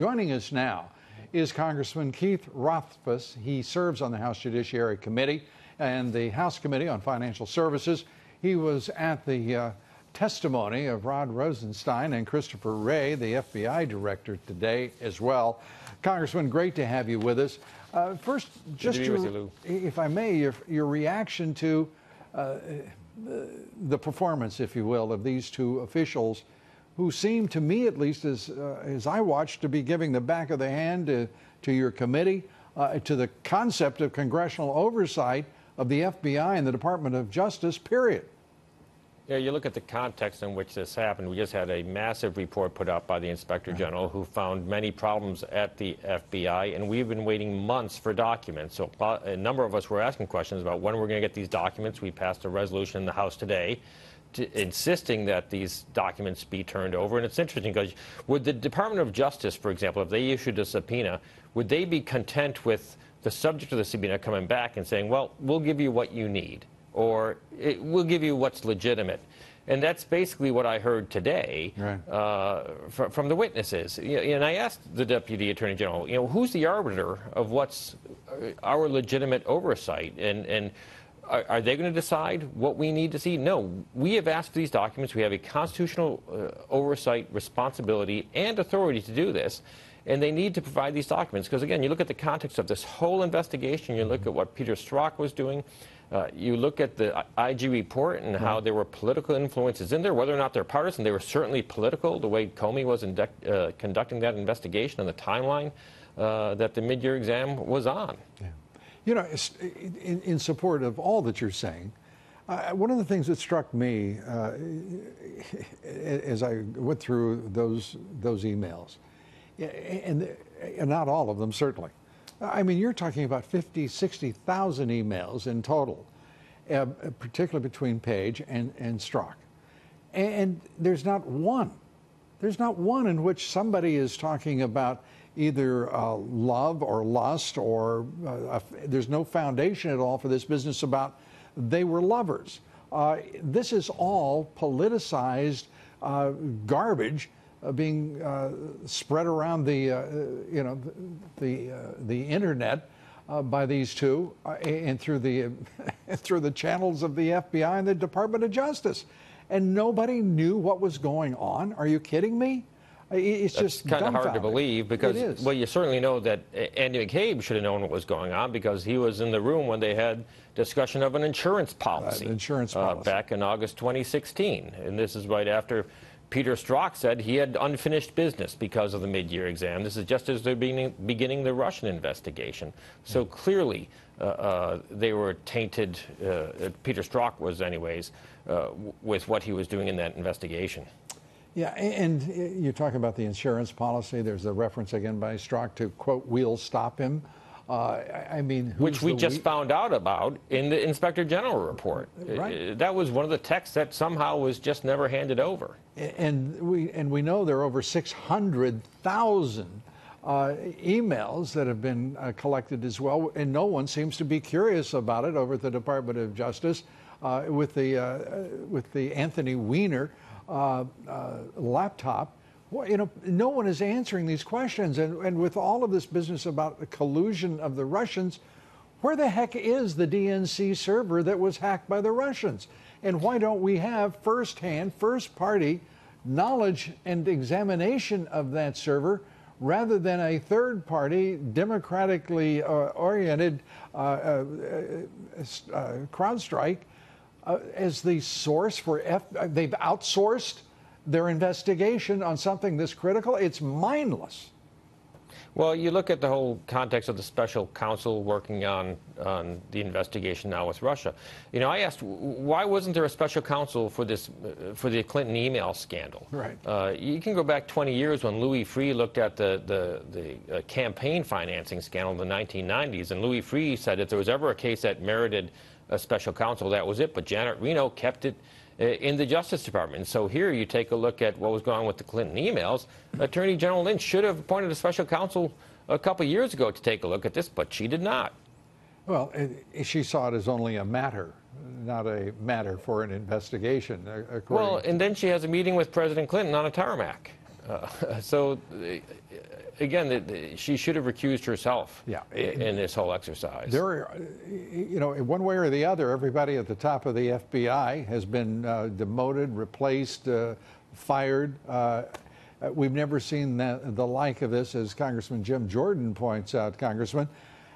Joining us now is Congressman Keith Rothfus. He serves on the House Judiciary Committee and the House Committee on Financial Services. He was at the testimony of Rosenstein and Christopher Wray, the FBI director, today as well. Congressman, great to have you with us. First, just if I may, your reaction to the performance, if you will, of these two officials who seem, to me at least, as I watched, to be giving the back of the hand to your committee, to the concept of congressional oversight of the FBI and the Department of Justice, period. Yeah, you look at the context in which this happened. We just had a massive report put out by the Inspector General who found many problems at the FBI, and we've been waiting months for documents. So a number of us were asking questions about when we're going to get these documents. We passed a resolution in the House today insisting that these documents be turned over. And it's interesting because would the Department of Justice, for example, if they issued a subpoena, would they be content with the subject of the subpoena coming back and saying, well, we'll give you what you need, or we'll give you what's legitimate? And that's basically what I heard today from the witnesses. And I asked the Deputy Attorney General, who's the arbiter of what's our legitimate oversight? And are they going to decide what we need to see? No, we have asked for these documents. We have a constitutional oversight responsibility and authority to do this, and they need to provide these documents. Because, again, you look at the context of this whole investigation, you look at what Peter Strzok was doing, you look at the IG report and how there were political influences in there, whether or not they're partisan. They were certainly political, the way Comey was conducting that investigation and the timeline that the mid-year exam was on. Yeah. In support of all that you're saying, one of the things that struck me as I went through those emails, and not all of them certainly, I mean, you're talking about 60,000 emails in total, particularly between Page and Strzok, and there's not one in which somebody is talking about either love or lust, or there's no foundation at all for this business about they were lovers. This is all politicized garbage being spread around the internet by these two and through the channels of the FBI and the Department of Justice, and nobody knew what was going on. Are you kidding me? It's just kind of hard to believe, because, well, you certainly know that Andy McCabe should have known what was going on, because he was in the room when they had discussion of an insurance policy, back in August 2016. And this is right after Peter Strzok said he had unfinished business because of the mid-year exam. This is just as they're beginning the Russian investigation. So clearly they were tainted, Peter Strzok was anyways, with what he was doing in that investigation. Yeah, and you're talking about the insurance policy. There's a reference again by Strzok to, quote, "we'll stop him." I mean, which we just found out about in the Inspector General report. Right. That was one of the texts that somehow was just never handed over. And we know there are over 600,000 emails that have been collected as well, and no one seems to be curious about it over at the Department of Justice with the Anthony Weiner laptop. Well, no one is answering these questions, and with all of this business about the collusion of the Russians, where the heck is the DNC server that was hacked by the Russians? And why don't we have first-hand, first-party knowledge and examination of that server, rather than a third-party, democratically oriented CrowdStrike as the source for they've outsourced their investigation on something this critical? It's mindless. Well, you look at the whole context of the special counsel working on the investigation now with Russia. I asked, why wasn't there a special counsel for this, for the Clinton email scandal? Right. You can go back 20 years when Louis Freeh looked at the campaign financing scandal in the 1990s, and Louis Freeh said if there was ever a case that merited a special counsel, that was it. But Janet Reno kept it in the Justice Department. And so here you take a look at what was going on with the Clinton emails. Attorney General Lynch should have appointed a special counsel a couple years ago to take a look at this, but she did not. Well, she saw it as only a matter, not a matter for an investigation. Well, and then she has a meeting with President Clinton on a tarmac. So again, she should have recused herself Yeah. in this whole exercise. There are, you know, one way or the other, everybody at the top of the FBI has been demoted, replaced, fired. We've never seen the like of this, as Congressman Jim Jordan points out, Congressman.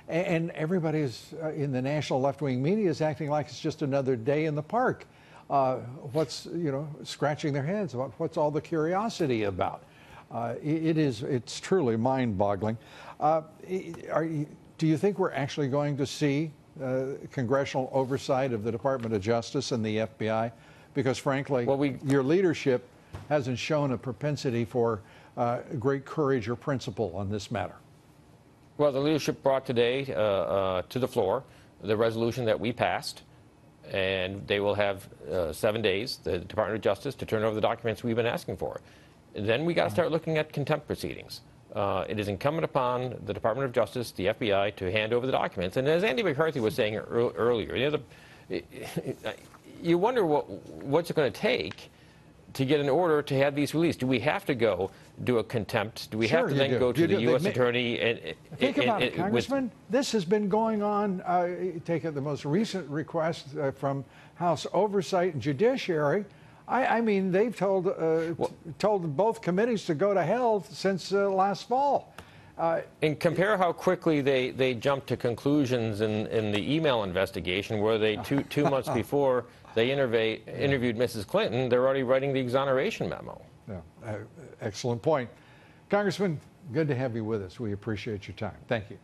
And everybody is in the national left-wing media is acting like it's just another day in the park. What's, you know, scratching their heads about what's all the curiosity about. It's truly mind-boggling. Do you think we're actually going to see congressional oversight of the Department of Justice and the FBI? Because frankly, your leadership hasn't shown a propensity for great courage or principle on this matter. Well, the leadership brought today to the floor the resolution that we passed, and they will have 7 days, the Department of Justice, to turn over the documents we've been asking for. Then we got to start looking at contempt proceedings. It is incumbent upon the Department of Justice, the FBI, to hand over the documents. And as Andy McCarthy was saying earlier, you know, you wonder what's it going to take to get an order to have these released. Do we have to go do a contempt? Do we have to then go to the U.S. attorney? Think about it, Congressman. This has been going on. Take the most recent request from House Oversight and Judiciary. I mean, they've told both committees to go to hell since last fall. And compare how quickly they jumped to conclusions in the email investigation, where they two months before they interviewed Mrs. Clinton, they're already writing the exoneration memo. Yeah, excellent point. Congressman, good to have you with us. We appreciate your time. Thank you.